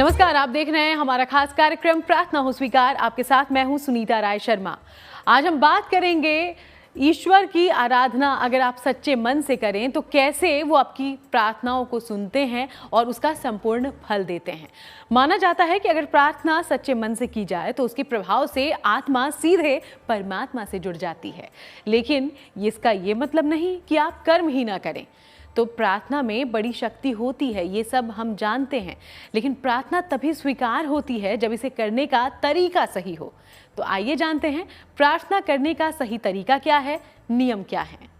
नमस्कार, आप देख रहे हैं हमारा खास कार्यक्रम प्रार्थना हो स्वीकार। आपके साथ मैं हूं सुनीता राय शर्मा। आज हम बात करेंगे ईश्वर की आराधना अगर आप सच्चे मन से करें तो कैसे वो आपकी प्रार्थनाओं को सुनते हैं और उसका संपूर्ण फल देते हैं। माना जाता है कि अगर प्रार्थना सच्चे मन से की जाए तो उसके प्रभाव से आत्मा सीधे परमात्मा से जुड़ जाती है। लेकिन इसका ये मतलब नहीं कि आप कर्म ही ना करें। तो प्रार्थना में बड़ी शक्ति होती है, ये सब हम जानते हैं, लेकिन प्रार्थना तभी स्वीकार होती है जब इसे करने का तरीका सही हो। तो आइए जानते हैं प्रार्थना करने का सही तरीका क्या है, नियम क्या है।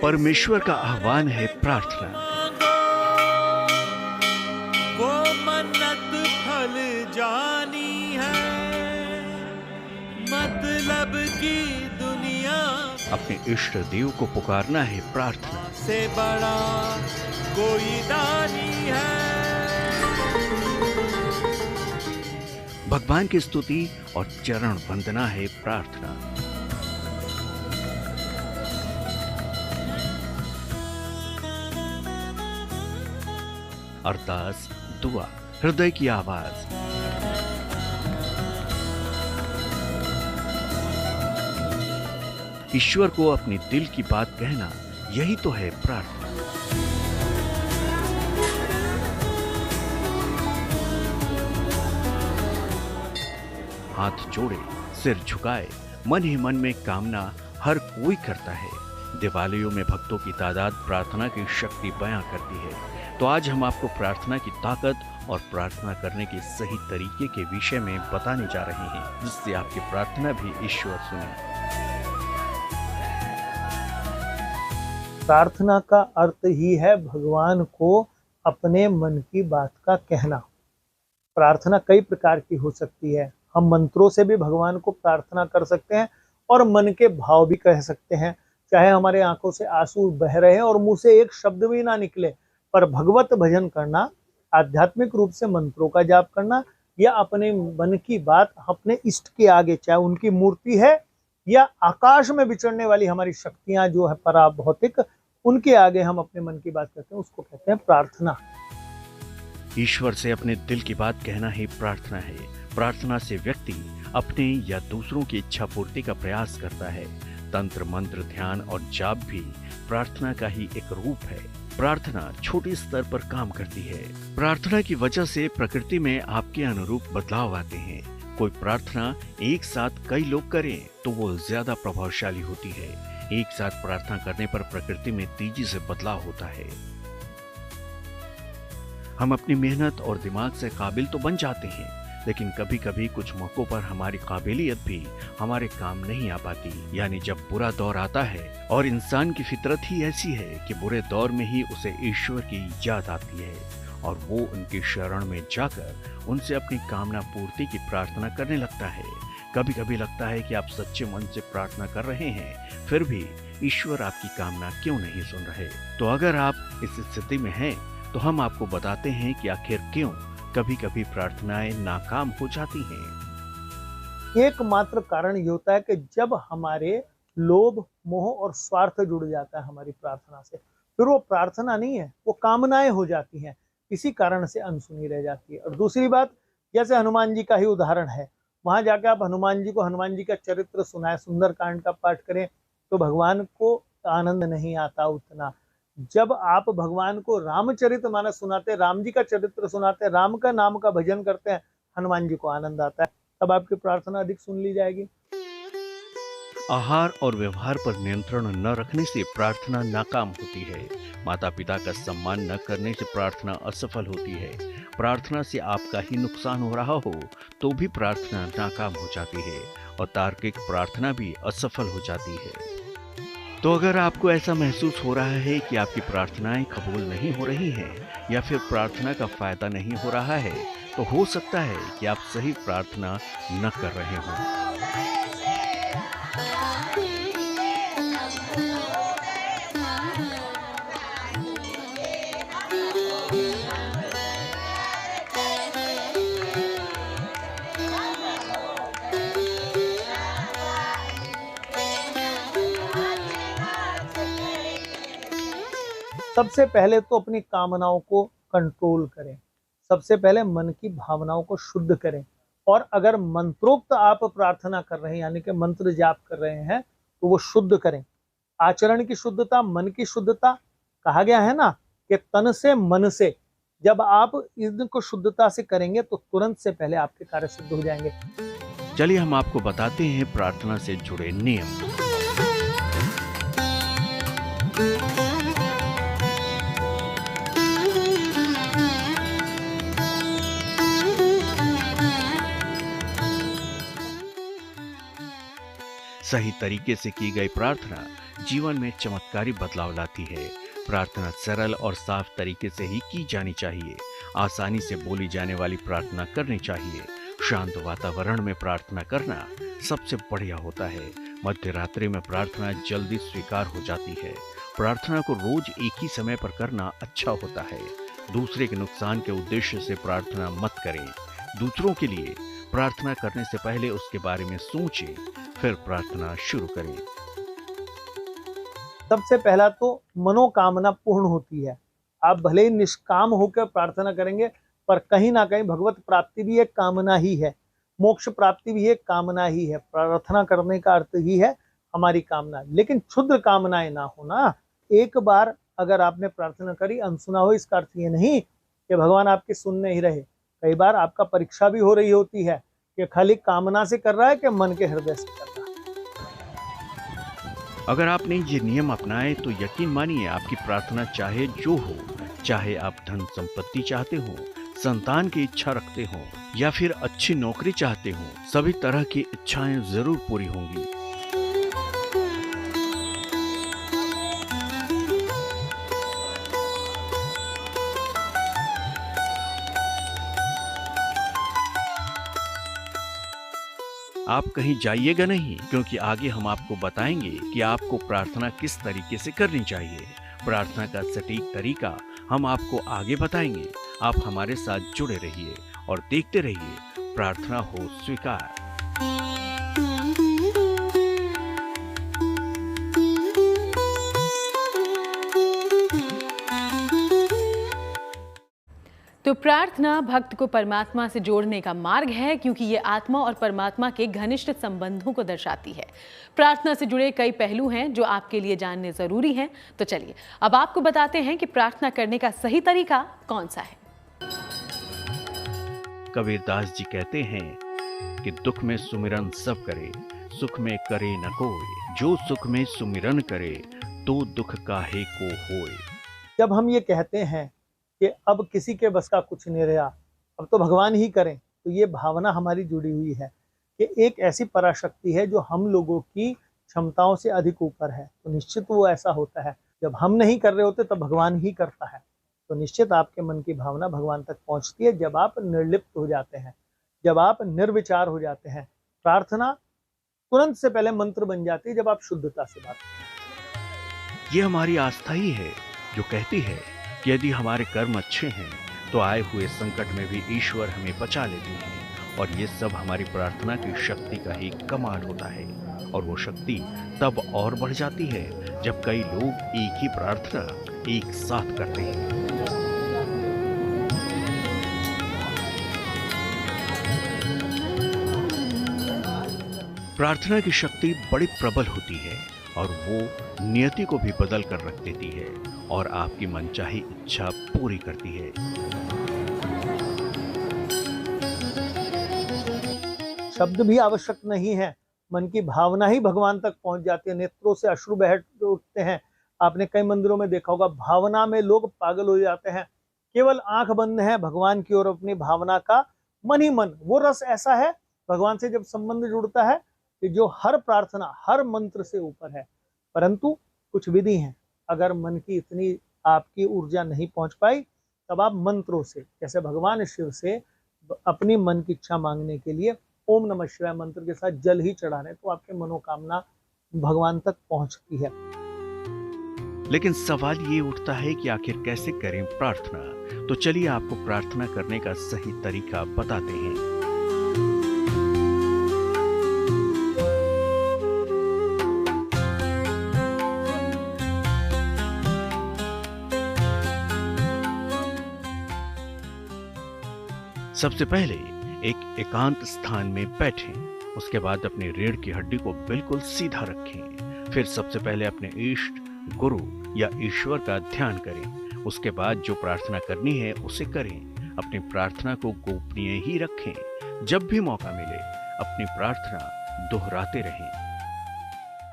परमेश्वर का आह्वान है प्रार्थना। वो मन्नत फल जानी है, मतलब की दुनिया अपने इष्ट देव को पुकारना है प्रार्थना से बड़ा कोई दानी है। भगवान की स्तुति और चरण वंदना है प्रार्थना। अरदास, दुआ, हृदय की आवाज। ईश्वर को अपने दिल की बात कहना, यही तो है प्रार्थना। हाथ जोड़े, सिर झुकाए, मन ही मन में कामना हर कोई करता है। दिवालियों में भक्तों की तादाद प्रार्थना की शक्ति बयां करती है। तो आज हम आपको प्रार्थना की ताकत और प्रार्थना करने के सही तरीके के विषय में बताने जा रहे हैं, जिससे आपकी प्रार्थना भी ईश्वर सुने। प्रार्थना का अर्थ ही है भगवान को अपने मन की बात का कहना। प्रार्थना कई प्रकार की हो सकती है। हम मंत्रों से भी भगवान को प्रार्थना कर सकते हैं और मन के भाव भी कह सकते हैं। चाहे हमारे आंखों से आंसू बह रहे हैं और मुंह से एक शब्द भी ना निकले, पर भगवत भजन करना, आध्यात्मिक रूप से मंत्रों का जाप करना या अपने मन की बात अपने इष्ट के आगे, चाहे उनकी मूर्ति है या आकाश में विचरने वाली हमारी शक्तियां जो है पराभौतिक, उनके आगे हम अपने मन की बात करते हैं, उसको कहते हैं प्रार्थना। ईश्वर से अपने दिल की बात कहना ही प्रार्थना है। प्रार्थना से व्यक्ति अपने या दूसरों की इच्छा पूर्ति का प्रयास करता है। तंत्र, मंत्र, ध्यान और जाप भी प्रार्थना का ही एक रूप है। प्रार्थना छोटे स्तर पर काम करती है। प्रार्थना की वजह से प्रकृति में आपके अनुरूप बदलाव आते हैं। कोई प्रार्थना एक साथ कई लोग करें तो वो ज्यादा प्रभावशाली होती है। एक साथ प्रार्थना करने पर प्रकृति में तेजी से बदलाव होता है। हम अपनी मेहनत और दिमाग से काबिल तो बन जाते हैं, लेकिन कभी कभी कुछ मौकों पर हमारी काबिलियत भी हमारे काम नहीं आ पाती। यानी जब बुरा दौर आता है, और इंसान की फितरत ही ऐसी है कि बुरे दौर में ही उसे ईश्वर की याद आती है और वो उनकी शरण में जाकर उनसे अपनी कामना पूर्ति की प्रार्थना करने लगता है। कभी कभी लगता है कि आप सच्चे मन से प्रार्थना कर रहे हैं, फिर भी ईश्वर आपकी कामना क्यों नहीं सुन रहे। तो अगर आप इस स्थिति में हैं, तो हम आपको बताते हैं कि आखिर क्यों कभी कभी प्रार्थनाएं नाकाम हो जाती हैं। एकमात्र कारण ये होता है कि जब हमारे लोभ, मोह और स्वार्थ जुड़ जाता है हमारी प्रार्थना से, फिर वो प्रार्थना नहीं है, वो कामनाएं हो जाती हैं। इसी कारण से अनसुनी रह जाती है। और दूसरी बात, जैसे हनुमान जी का ही उदाहरण है, वहां जाके आप हनुमान जी को हनुमान जी का चरित्र सुनाए, सुंदरकांड का पाठ करें, तो भगवान को आनंद नहीं आता उतना। जब आप भगवान को रामचरितमानस सुनाते, राम जी का चरित्र सुनाते, राम का नाम का भजन करते हैं, हनुमान जी को आनंद आता है, तब आपकी प्रार्थना अधिक सुन ली जाएगी। आहार और व्यवहार पर नियंत्रण न रखने से प्रार्थना नाकाम होती है। माता पिता का सम्मान न करने से प्रार्थना असफल होती है। प्रार्थना से आपका ही नुकसान हो रहा हो तो भी प्रार्थना नाकाम हो जाती है और तार्किक प्रार्थना भी असफल हो जाती है। तो अगर आपको ऐसा महसूस हो रहा है कि आपकी प्रार्थनाएं कबूल नहीं हो रही हैं या फिर प्रार्थना का फायदा नहीं हो रहा है, तो हो सकता है कि आप सही प्रार्थना न कर रहे हों। सबसे पहले तो अपनी कामनाओं को कंट्रोल करें, सबसे पहले मन की भावनाओं को शुद्ध करें। और अगर मंत्रोक्त आप प्रार्थना कर रहे हैं यानी कि मंत्र जाप कर रहे हैं तो वो शुद्ध करें। आचरण की शुद्धता, मन की शुद्धता, कहा गया है ना कि तन से मन से जब आप इनको शुद्धता से करेंगे तो तुरंत से पहले आपके कार्य सिद्ध हो जाएंगे। चलिए हम आपको बताते हैं प्रार्थना से जुड़े नियम। सही तरीके से की गई प्रार्थना जीवन में चमत्कारी बदलाव लाती है। प्रार्थना सरल और साफ तरीके से ही की जानी चाहिए। आसानी से बोली जाने वाली प्रार्थना करनी चाहिए। शांत वातावरण में प्रार्थना करना सबसे बढ़िया होता है। मध्य रात्रि में प्रार्थना जल्दी स्वीकार हो जाती है। प्रार्थना को रोज एक ही समय पर करना अच्छा होता है। दूसरे के नुकसान के उद्देश्य से प्रार्थना मत करें। दूसरों के लिए प्रार्थना करने से पहले उसके बारे में सोचें, फिर प्रार्थना शुरू करें। सबसे पहला तो मनोकामना पूर्ण होती है। आप भले ही निष्काम होकर प्रार्थना करेंगे पर कहीं ना कहीं भगवत प्राप्ति भी एक कामना ही है, मोक्ष प्राप्ति भी एक कामना ही है। प्रार्थना करने का अर्थ ही है हमारी कामना, लेकिन क्षुद्र कामनाएं ना होना। एक बार अगर आपने प्रार्थना करी अनसुना हो, इसका अर्थ ये नहीं कि भगवान आपकी सुनने ही रहे। कई बार आपका परीक्षा भी हो रही होती है कि खाली कामना से कर रहा है कि मन के हृदय से कर रहा है। अगर आपने ये नियम अपनाए तो यकीन मानिए आपकी प्रार्थना चाहे जो हो, चाहे आप धन संपत्ति चाहते हो, संतान की इच्छा रखते हो या फिर अच्छी नौकरी चाहते हो, सभी तरह की इच्छाएं जरूर पूरी होंगी। आप कहीं जाइएगा नहीं, क्योंकि आगे हम आपको बताएंगे कि आपको प्रार्थना किस तरीके से करनी चाहिए। प्रार्थना का सटीक तरीका हम आपको आगे बताएंगे। आप हमारे साथ जुड़े रहिए और देखते रहिए प्रार्थना हो स्वीकार। तो प्रार्थना भक्त को परमात्मा से जोड़ने का मार्ग है, क्योंकि ये आत्मा और परमात्मा के घनिष्ठ संबंधों को दर्शाती है। प्रार्थना से जुड़े कई पहलू हैं जो आपके लिए जानने जरूरी हैं। तो चलिए अब आपको बताते हैं कि प्रार्थना करने का सही तरीका कौन सा है। कबीरदास जी कहते हैं कि दुख में सुमिरन सब करे, सुख में करे न कोई। जो सुख में सुमिरन करे तो दुख काहे को होए। जब हम ये कहते हैं कि अब किसी के बस का कुछ नहीं रहा, अब तो भगवान ही करें, तो ये भावना हमारी जुड़ी हुई है कि एक ऐसी पराशक्ति है जो हम लोगों की क्षमताओं से अधिक ऊपर है। तो निश्चित वो ऐसा होता है। जब हम नहीं कर रहे होते तब भगवान ही करता है। तो निश्चित आपके मन की भावना भगवान तक पहुंचती है जब आप निर्लिप्त हो जाते हैं, जब आप निर्विचार हो जाते हैं। प्रार्थना तुरंत से पहले मंत्र बन जाती है जब आप शुद्धता से बात करते हैं। ये हमारी आस्था ही है जो कहती है कि यदि हमारे कर्म अच्छे हैं तो आए हुए संकट में भी ईश्वर हमें बचा लेते हैं। और ये सब हमारी प्रार्थना की शक्ति का ही कमाल होता है। और वो शक्ति तब और बढ़ जाती है जब कई लोग एक ही प्रार्थना एक साथ करते हैं। प्रार्थना की शक्ति बड़ी प्रबल होती है और वो नियति को भी बदल कर रख देती है और आपकी मनचाही इच्छा पूरी करती है। शब्द भी आवश्यक नहीं है, मन की भावना ही भगवान तक पहुंच जाती है। नेत्रों से अश्रु बह उठते हैं। आपने कई मंदिरों में देखा होगा, भावना में लोग पागल हो जाते हैं। केवल आंख बंद है भगवान की ओर अपनी भावना का मन ही मन। वो रस ऐसा है भगवान से जब संबंध जुड़ता है कि जो हर प्रार्थना हर मंत्र से ऊपर है। परंतु कुछ विधि हैं। अगर मन की इतनी आपकी ऊर्जा नहीं पहुंच पाई तब आप मंत्रों से, जैसे भगवान शिव से अपनी मन की इच्छा मांगने के लिए ओम नमः शिवाय मंत्र के साथ जल ही चढ़ा रहे, तो आपकी मनोकामना भगवान तक पहुंचती है। लेकिन सवाल ये उठता है कि आखिर कैसे करें प्रार्थना। तो चलिए आपको प्रार्थना करने का सही तरीका बताते हैं। सबसे पहले एक एकांत स्थान में बैठें। उसके बाद अपनी रीढ़ की हड्डी को बिल्कुल सीधा रखें। फिर सबसे पहले अपने इष्ट, गुरु या ईश्वर का ध्यान करें। उसके बाद जो प्रार्थना करनी है उसे करें। अपनी प्रार्थना को गोपनीय ही रखें। जब भी मौका मिले अपनी प्रार्थना दोहराते रहें।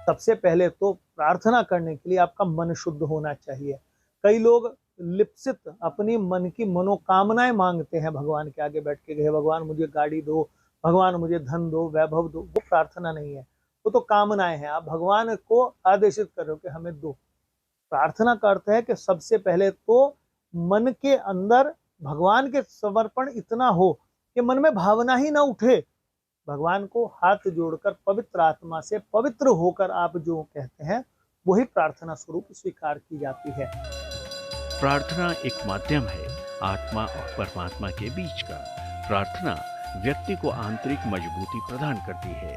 सबसे पहले तो प्रार्थना करने के लिए आपका मन शुद्ध होना चाहिए। कई लोग लिप्सित अपनी मन की मनोकामनाएं मांगते हैं भगवान के आगे बैठ के, हे भगवान मुझे गाड़ी दो, भगवान मुझे धन दो, वैभव दो। वो प्रार्थना नहीं है, वो तो कामनाएं हैं। आप भगवान को आदेशित कर रहे हो कि हमें दो। प्रार्थना का अर्थ है कि सबसे पहले तो मन के अंदर भगवान के समर्पण इतना हो कि मन में भावना ही ना उठे। भगवान को हाथ जोड़कर पवित्र आत्मा से पवित्र होकर आप जो कहते हैं वही प्रार्थना स्वरूप स्वीकार की जाती है। प्रार्थना एक माध्यम है आत्मा और परमात्मा के बीच का। प्रार्थना व्यक्ति को आंतरिक मजबूती प्रदान करती है।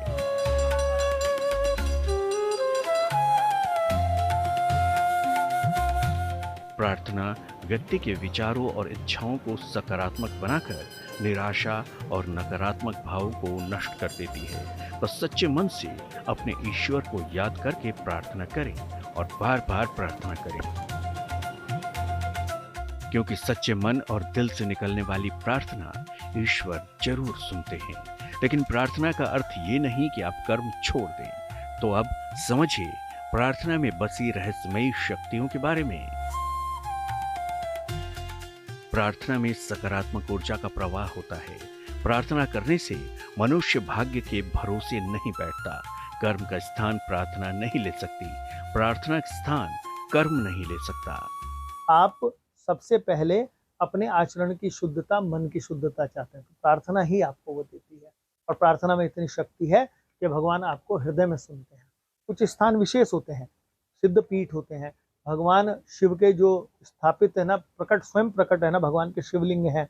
प्रार्थना व्यक्ति के विचारों और इच्छाओं को सकारात्मक बनाकर निराशा और नकारात्मक भावों को नष्ट कर देती है। बस सच्चे मन से अपने ईश्वर को याद करके प्रार्थना करें और बार बार प्रार्थना करें, क्योंकि सच्चे मन और दिल से निकलने वाली प्रार्थना ईश्वर जरूर सुनते हैं। लेकिन प्रार्थना का अर्थ ये नहीं कि आप कर्म छोड़ दें। तो अब समझिए प्रार्थना में बसी रहस्यमयी शक्तियों के बारे में। प्रार्थना में सकारात्मक ऊर्जा का प्रवाह होता है। प्रार्थना करने से मनुष्य भाग्य के भरोसे नहीं बैठता। कर्म का स्थान प्रार्थना नहीं ले सकती। प्रार्थना का स्थान कर्म नहीं ले सकता। आप सबसे पहले अपने आचरण की शुद्धता, मन की शुद्धता चाहते हैं तो प्रार्थना ही आपको वो देती है। और प्रार्थना में इतनी शक्ति है कि भगवान आपको हृदय में सुनते हैं। कुछ स्थान विशेष होते हैं, सिद्ध पीठ होते हैं। भगवान शिव के जो स्थापित है ना, प्रकट स्वयं प्रकट है ना, भगवान के शिवलिंग हैं।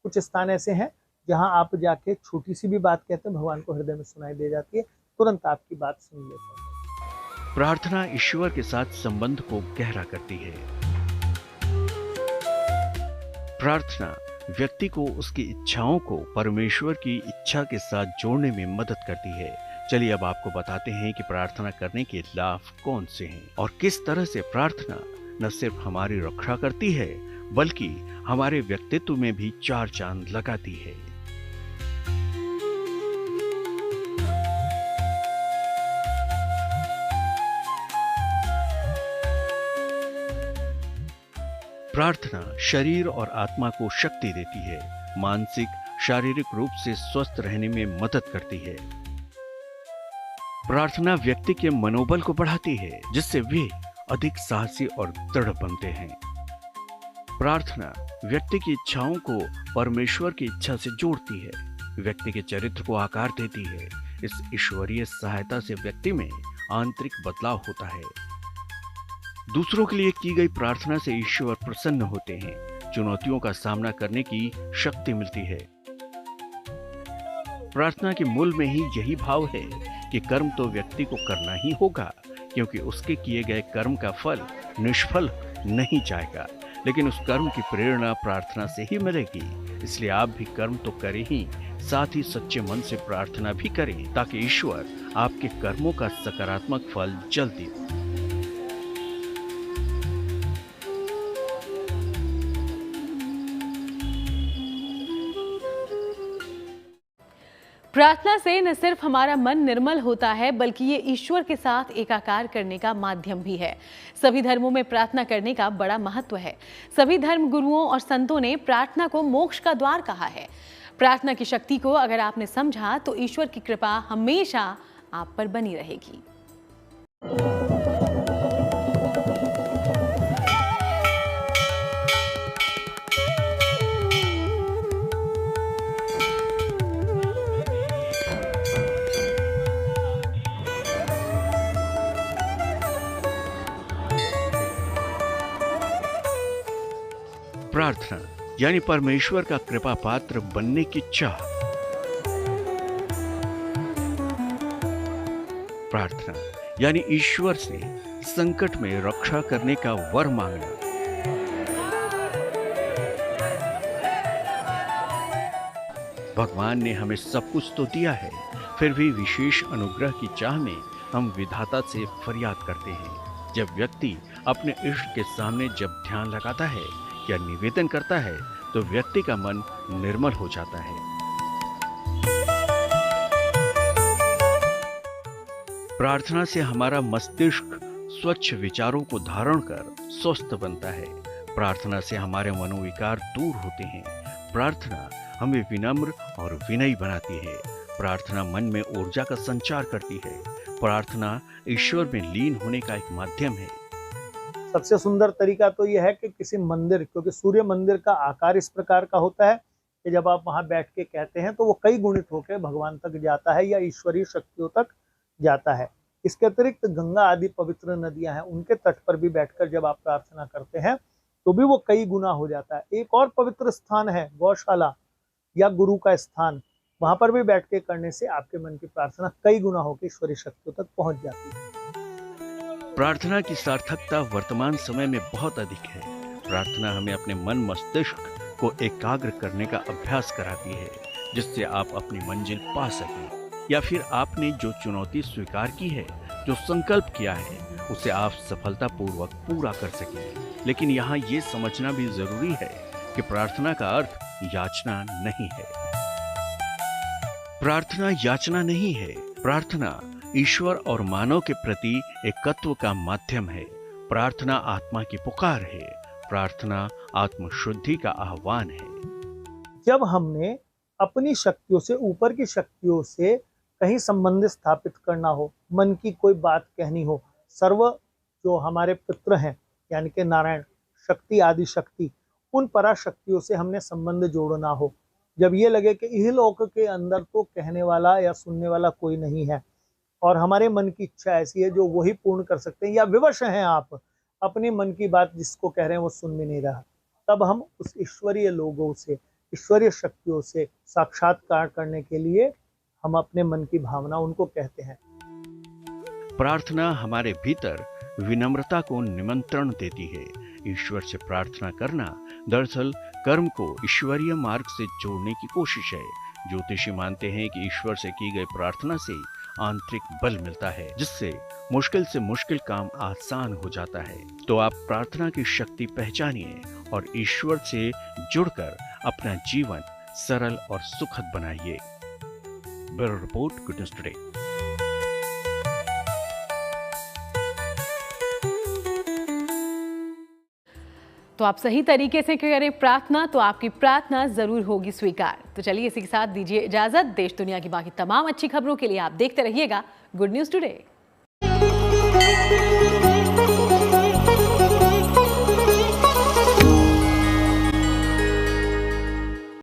कुछ स्थान ऐसे हैं जहां आप जाके छोटी सी भी बात कहते हैं भगवान को हृदय में सुनाई दे जाती है, तुरंत आपकी बात सुन लेते हैं। प्रार्थना ईश्वर के साथ संबंध को गहरा करती है। प्रार्थना व्यक्ति को उसकी इच्छाओं को परमेश्वर की इच्छा के साथ जोड़ने में मदद करती है। चलिए अब आपको बताते हैं कि प्रार्थना करने के लाभ कौन से हैं और किस तरह से प्रार्थना न सिर्फ हमारी रक्षा करती है बल्कि हमारे व्यक्तित्व में भी चार चांद लगाती है। प्रार्थना शरीर और आत्मा को शक्ति देती है। मानसिक, शारीरिक रूप से स्वस्थ रहने में मदद करती है। प्रार्थना व्यक्ति के मनोबल को बढ़ाती है, जिससे वे अधिक साहसी और दृढ़ बनते हैं। प्रार्थना व्यक्ति की इच्छाओं को परमेश्वर की इच्छा से जोड़ती है, व्यक्ति के चरित्र को आकार देती है। इस ईश्वरीय सहायता से व्यक्ति में आंतरिक बदलाव होता है। दूसरों के लिए की गई प्रार्थना से ईश्वर प्रसन्न होते हैं। चुनौतियों का सामना करने की शक्ति मिलती है। प्रार्थना के मूल में ही यही भाव है कि कर्म तो व्यक्ति को करना ही होगा, क्योंकि उसके किए गए कर्म का फल निष्फल नहीं जाएगा, लेकिन उस कर्म की प्रेरणा प्रार्थना से ही मिलेगी। इसलिए आप भी कर्म तो करें ही, साथ ही सच्चे मन से प्रार्थना भी करें, ताकि ईश्वर आपके कर्मों का सकारात्मक फल जल्दी दे। प्रार्थना से न सिर्फ हमारा मन निर्मल होता है बल्कि ये ईश्वर के साथ एकाकार करने का माध्यम भी है। सभी धर्मों में प्रार्थना करने का बड़ा महत्व है। सभी धर्म गुरुओं और संतों ने प्रार्थना को मोक्ष का द्वार कहा है। प्रार्थना की शक्ति को अगर आपने समझा तो ईश्वर की कृपा हमेशा आप पर बनी रहेगी। प्रार्थना यानी परमेश्वर का कृपा पात्र बनने की चाह। प्रार्थना यानी ईश्वर से संकट में रक्षा करने का वर मांगना। भगवान ने हमें सब कुछ तो दिया है, फिर भी विशेष अनुग्रह की चाह में हम विधाता से फरियाद करते हैं। जब व्यक्ति अपने इष्ट के सामने जब ध्यान लगाता है या निवेदन करता है तो व्यक्ति का मन निर्मल हो जाता है। प्रार्थना से हमारा मस्तिष्क स्वच्छ विचारों को धारण कर स्वस्थ बनता है। प्रार्थना से हमारे मनोविकार दूर होते हैं। प्रार्थना हमें विनम्र और विनयी बनाती है। प्रार्थना मन में ऊर्जा का संचार करती है। प्रार्थना ईश्वर में लीन होने का एक माध्यम है। सबसे सुंदर तरीका तो यह है कि किसी मंदिर, क्योंकि सूर्य मंदिर का आकार इस प्रकार का होता है कि जब आप वहां बैठ के कहते हैं तो वो कई गुणित होकर भगवान तक जाता है या ईश्वरीय शक्तियों तक जाता है। इसके अतिरिक्त गंगा आदि पवित्र नदियां हैं, उनके तट पर भी बैठकर जब आप प्रार्थना करते हैं तो भी वो कई गुना हो जाता है। एक और पवित्र स्थान है गौशाला या गुरु का स्थान, वहां पर भी बैठ के करने से आपके मन की प्रार्थना कई गुना होकर ईश्वरीय शक्तियों तक पहुंच जाती है। प्रार्थना की सार्थकता वर्तमान समय में बहुत अधिक है। प्रार्थना हमें अपने मन मस्तिष्क को एकाग्र करने का अभ्यास कराती है, जिससे आप अपनी मंजिल पा सकें, या फिर आपने जो चुनौती स्वीकार की है, जो संकल्प किया है, उसे आप सफलतापूर्वक पूरा कर सकें। लेकिन यहाँ ये समझना भी जरूरी है कि प्रार्थना का अर्थ याचना नहीं है। प्रार्थना याचना नहीं है। प्रार्थना ईश्वर और मानव के प्रति एकत्व का माध्यम है। प्रार्थना आत्मा की पुकार है। प्रार्थना आत्मशुद्धि का आह्वान है। जब हमने अपनी शक्तियों से, ऊपर की शक्तियों से कहीं संबंध स्थापित करना हो, मन की कोई बात कहनी हो, सर्व जो हमारे पितृ हैं यानी कि नारायण, शक्ति, आदि शक्ति, उन पराशक्तियों से हमने संबंध जोड़ना हो, जब ये लगे कि इहलोक के अंदर तो कहने वाला या सुनने वाला कोई नहीं है और हमारे मन की इच्छा ऐसी है जो वही पूर्ण कर सकते हैं, या विवश हैं आप अपने मन की बात जिसको कह रहे हैं वो सुन भी नहीं रहा, तब हम उस ईश्वरीय लोगों से, ईश्वरीय शक्तियों से साक्षात्कार करने के लिए हम अपने मन की भावना उनको कहते हैं। प्रार्थना हमारे भीतर विनम्रता को निमंत्रण देती है। ईश्वर से प्रार्थना करना दरअसल कर्म को ईश्वरीय मार्ग से जोड़ने की कोशिश है। ज्योतिषी मानते हैं कि ईश्वर से की गई प्रार्थना से आंतरिक बल मिलता है, जिससे मुश्किल से मुश्किल काम आसान हो जाता है। तो आप प्रार्थना की शक्ति पहचानिए और ईश्वर से जुड़कर अपना जीवन सरल और सुखद बनाइए। Bureau report, good news today. तो आप सही तरीके से करें प्रार्थना तो आपकी प्रार्थना जरूर होगी स्वीकार। तो चलिए इसी के साथ दीजिए इजाजत। देश दुनिया की बाकी तमाम अच्छी खबरों के लिए आप देखते रहिएगा गुड न्यूज टुडे।